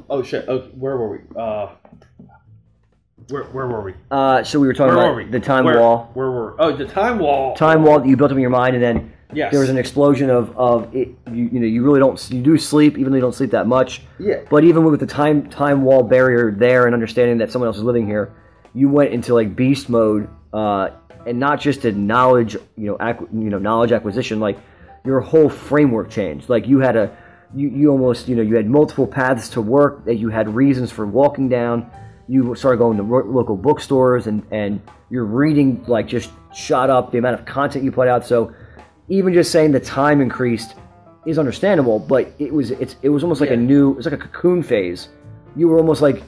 Oh shit. Okay, where were we? Where were we? So we were talking about the time wall. Where were? Oh, the time wall. Time wall that you built up in your mind, and then there was an explosion of it. You really don't. You do sleep, even though you don't sleep that much. Yeah. But even with the time wall barrier there, and understanding that someone else is living here, you went into like beast mode, and not just a knowledge, knowledge acquisition. Like your whole framework changed. Like you had you almost, you had multiple paths to work that you had reasons for walking down. You started going to local bookstores, and your reading like just shot up. The amount of content you put out. So even just saying the time increased is understandable, but it was almost like it was like a cocoon phase. You were almost like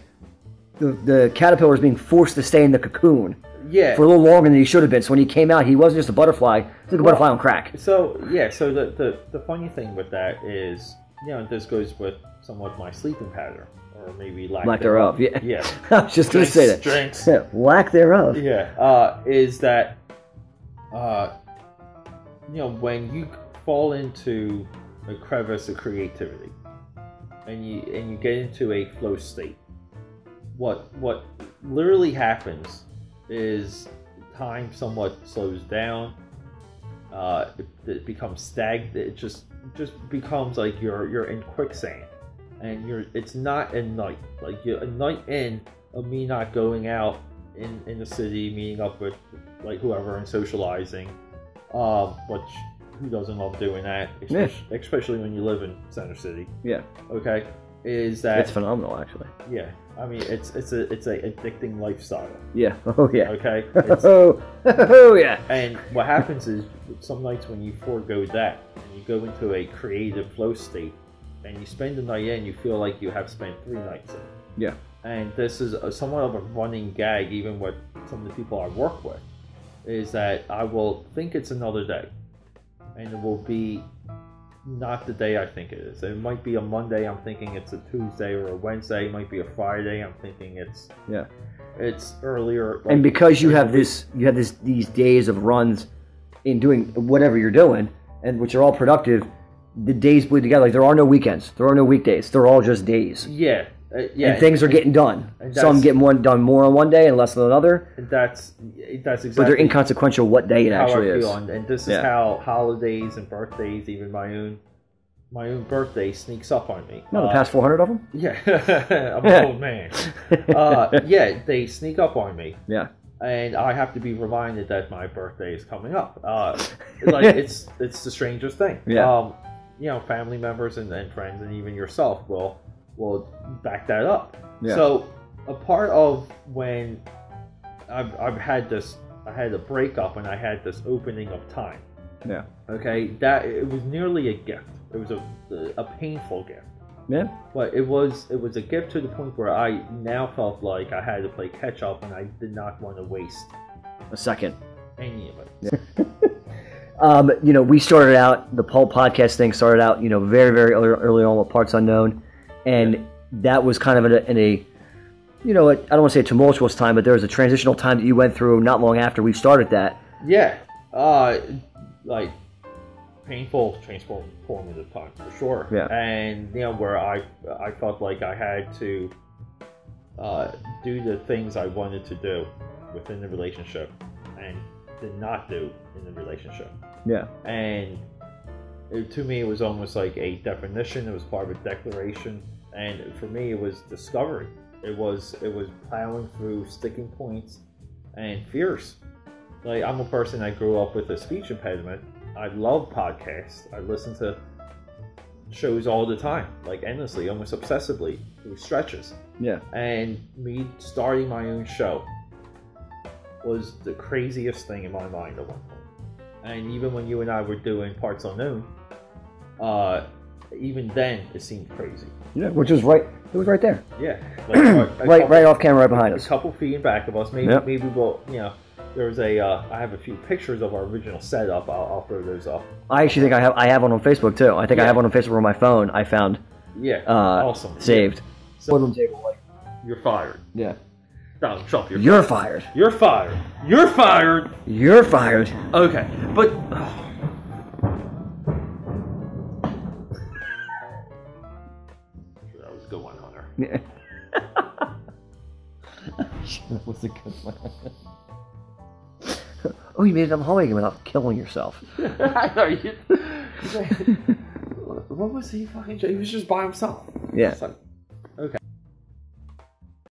the caterpillar was being forced to stay in the cocoon. Yeah. For a little longer than he should have been. So when he came out, he wasn't just a butterfly. He was like a butterfly on crack. So so the funny thing with that is, this goes with somewhat my sleeping pattern, or maybe lack thereof. Yeah. Yeah. I was just going to say that. Drinks. Yeah. Lack thereof. Yeah. Is that when you fall into a crevice of creativity, and you get into a flow state, what literally happens is time somewhat slows down. It becomes stagnant. It just becomes like you're in quicksand, and it's not a night. Like a night in of me not going out in the city, meeting up with like whoever and socializing. Which who doesn't love doing that? Especially when you live in Center City. Yeah. Okay. Is that it's phenomenal, actually. Yeah. I mean, it's a addicting lifestyle. Yeah. Oh yeah. Okay. Oh yeah. And what happens is some nights when you forego that and you go into a creative flow state and you spend the night in, you feel like you have spent 3 nights in. Yeah. And this is somewhat of a running gag, even with some of the people I work with, is that I will think it's another day, and it will be not the day I think it is. It might be a Monday, I'm thinking it's a Tuesday, or a Wednesday, it might be a Friday, I'm thinking it's earlier. And because you have these days of runs in doing whatever you're doing, and which are all productive, the days bleed together. Like there are no weekends, there are no weekdays, they're all just days. Yeah. And things are getting done. Some get done more on one day and less on another. That's exactly. But they're inconsequential what day it actually is. And this is how holidays and birthdays, even my own birthday, sneaks up on me. No, the past 400 of them. Yeah, I'm an old man. They sneak up on me. Yeah. And I have to be reminded that my birthday is coming up. It's the strangest thing. Yeah. Family members and friends and even yourself will back that up. Yeah. So a part of when I've had this, I had a breakup and I had this opening of time. Yeah. Okay, that it was nearly a gift. It was a painful gift. Yeah. But it was a gift to the point where I now felt like I had to play catch up, and I did not want to waste a second any of it. Yeah. We started out, the Pulp podcast thing started out, very, very early on with Parts Unknown. And that was kind of in a I don't want to say a tumultuous time, but there was a transitional time that you went through not long after we started that. Yeah. Like painful, transformative time for sure. Yeah. And where I felt like I had to do the things I wanted to do within the relationship and did not do in the relationship. Yeah. And to me, it was almost like a definition. It was part of a declaration, and for me, it was discovery. It was plowing through sticking points and fears. Like, I'm a person that grew up with a speech impediment. I love podcasts. I listen to shows all the time, like endlessly, almost obsessively, through stretches. Yeah. And me starting my own show was the craziest thing in my mind at one point. And even when you and I were doing Parts Unknown, even then it seemed crazy. Yeah, which was right. It was right there. Yeah, right off camera, right behind us. A couple feet in back of us. Maybe we'll. There's I have a few pictures of our original setup. I'll throw those up. I actually think I have one on Facebook too. I think I have one on Facebook on my phone. I found. Yeah. Awesome. Saved. So, you're fired. Yeah. Donald Trump, you're fired. You're fired. You're fired. You're fired. Okay, but that was a good one, Hunter. Yeah. That was a good one. Oh, you made it down the hallway again without killing yourself. I know you. What was he fucking? He was just by himself. Yeah. It's like,